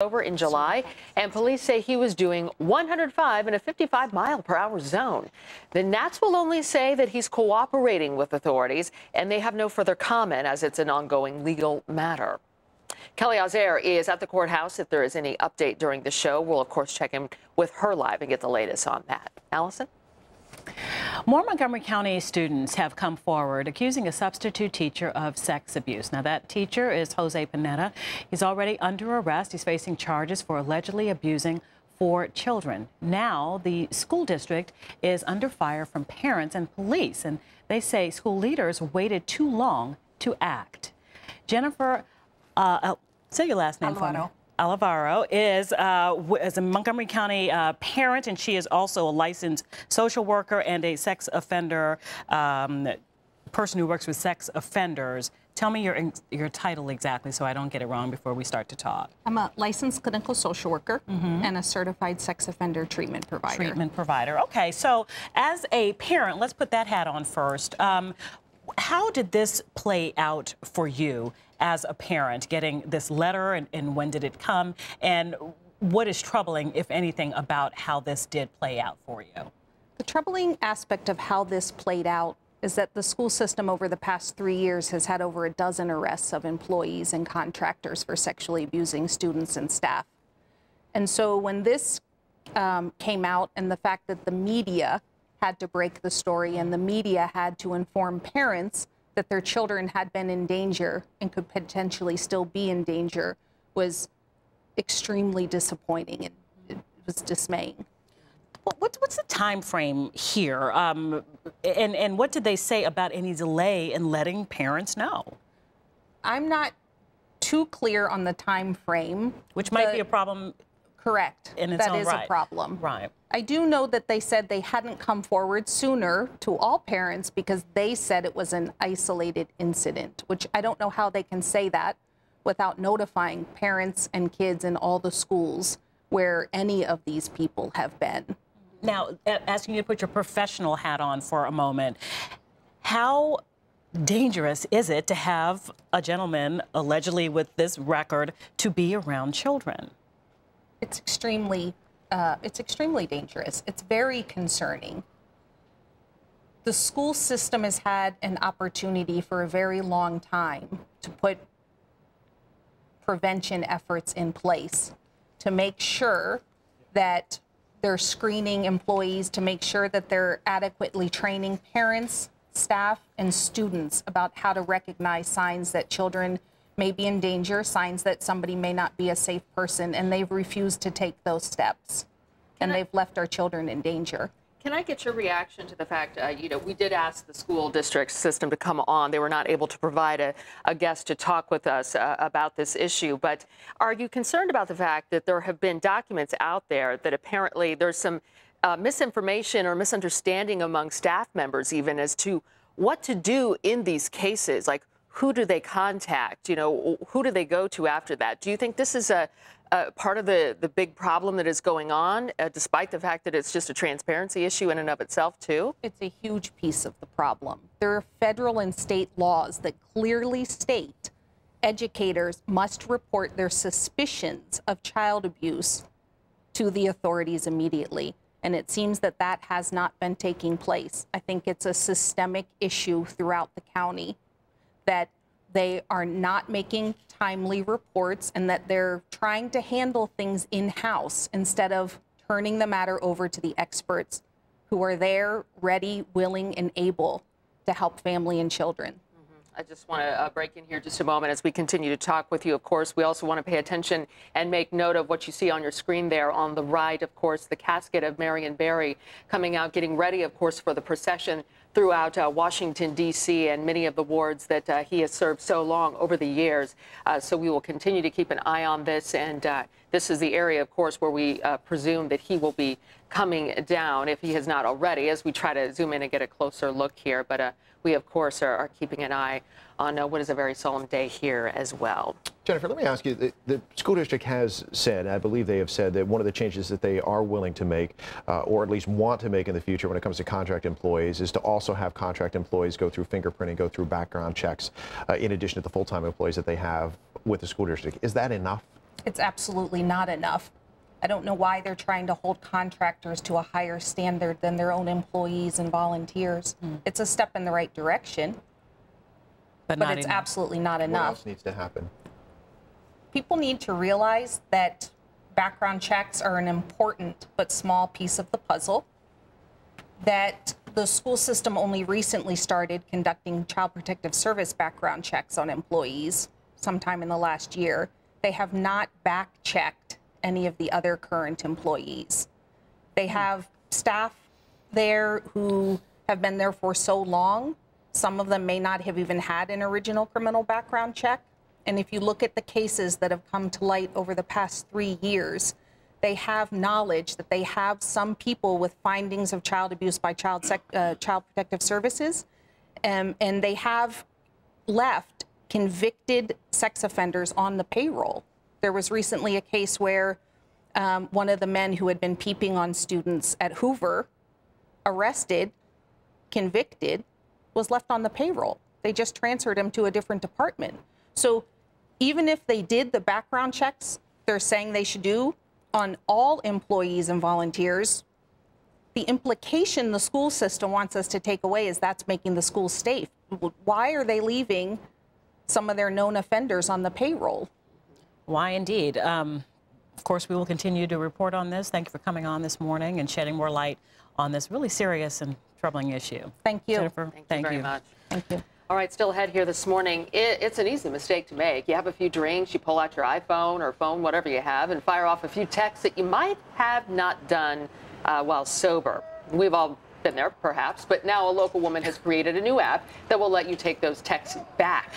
over in July, and police say he was doing 105 in a 55-mile-per-hour zone. The Nats will only say that he's cooperating with authorities, and they have no further comment as it's an ongoing legal matter. Kelly Azair is at the courthouse. If there is any update during the show, we'll, of course, check in with her live and get the latest on that. Allison? More Montgomery County students have come forward accusing a substitute teacher of sex abuse. Now, that teacher is Jose Pineda. He's already under arrest. He's facing charges for allegedly abusing 4 children. Now, the school district is under fire from parents and police, and they say school leaders waited too long to act. Jennifer, say your last name for me. Alvaro is a Montgomery County parent, and she is also a licensed social worker and a sex offender person who works with sex offenders. Tell me your title exactly so I don't get it wrong before we start to talk. I'm a licensed clinical social worker and a certified sex offender treatment provider. Treatment provider. Okay, so as a parent, let's put that hat on first. How did this play out for you as a parent, getting this letter, and when did it come? And what is troubling, if anything, about how this did play out for you? The troubling aspect of how this played out is that the school system over the past 3 years has had over a dozen arrests of employees and contractors for sexually abusing students and staff. And so when this came out, and the fact that the media had to break the story and the media had to inform parents that their children had been in danger and could potentially still be in danger, was extremely disappointing, and it was dismaying. What's the time frame here? And what did they say about any delay in letting parents know? I'm not too clear on the time frame. Which might be a problem. Correct. In its own right. That is a problem. Right. I do know that they said they hadn't come forward sooner to all parents because they said it was an isolated incident, which I don't know how they can say that without notifying parents and kids in all the schools where any of these people have been. Now, asking you to put your professional hat on for a moment, how dangerous is it to have a gentleman allegedly with this record to be around children? It's extremely dangerous. It's very concerning. The school system has had an opportunity for a very long time to put prevention efforts in place to make sure that they're screening employees, to make sure that they're adequately training parents, staff, and students about how to recognize signs that children may be in danger, signs that somebody may not be a safe person, and they've refused to take those steps. And they've left our children in danger. Can I get your reaction to the fact, we did ask the school district system to come on. They were not able to provide a guest to talk with us about this issue. But are you concerned about the fact that there have been documents out there that apparently there's some misinformation or misunderstanding among staff members even as to what to do in these cases? Like, who do they contact? Who do they go to after that? Do you think this is a part of the big problem that is going on, despite the fact that it's just a transparency issue in and of itself, too? It's a huge piece of the problem. There are federal and state laws that clearly state educators must report their suspicions of child abuse to the authorities immediately. And it seems that that has not been taking place. I think it's a systemic issue throughout the county, that they are not making timely reports and that they're trying to handle things in-house instead of turning the matter over to the experts who are there, ready, willing, and able to help family and children. I just want to break in here just a moment as we continue to talk with you. Of course, we also want to pay attention and make note of what you see on your screen there on the right. Of course, the casket of Marion Barry coming out, getting ready, of course, for the procession throughout Washington, D.C. and many of the wards that he has served so long over the years. So we will continue to keep an eye on this. And this is the area, of course, where we presume that he will be coming down, if he has not already, as we try to zoom in and get a closer look here. But we, of course, are keeping an eye on what is a very solemn day here as well. Jennifer, let me ask you, the school district has said, I believe they have said, that one of the changes that they are willing to make, or at least want to make in the future when it comes to contract employees, is to also have contract employees go through fingerprinting, go through background checks, in addition to the full-time employees that they have with the school district. Is that enough? It's absolutely not enough. I don't know why they're trying to hold contractors to a higher standard than their own employees and volunteers. It's a step in the right direction, but it's absolutely not enough. What else needs to happen? People need to realize that background checks are an important but small piece of the puzzle, that the school system only recently started conducting Child Protective Service background checks on employees sometime in the last year. They have not back-checked any of the other current employees. They have staff there who have been there for so long, some of them may not have even had an original criminal background check. And if you look at the cases that have come to light over the past 3 years, they have knowledge that they have some people with findings of child abuse by Child Protective Services, and they have left convicted sex offenders on the payroll. There was recently a case where one of the men who had been peeping on students at Hoover, arrested, convicted, was left on the payroll. They just transferred him to a different department. So even if they did the background checks they're saying they should do on all employees and volunteers, the implication the school system wants us to take away is that's making the schools safe. Why are they leaving some of their known offenders on the payroll? Why indeed? Of course, we will continue to report on this. Thank you for coming on this morning and shedding more light on this really serious and troubling issue. Thank you. Jennifer, thank you very much. Thank you. All right, still ahead here this morning. It's an easy mistake to make. You have a few drinks, you pull out your iPhone or phone, whatever you have, and fire off a few texts that you might have not done while sober. We've all been there, perhaps, but now a local woman has created a new app that will let you take those texts back.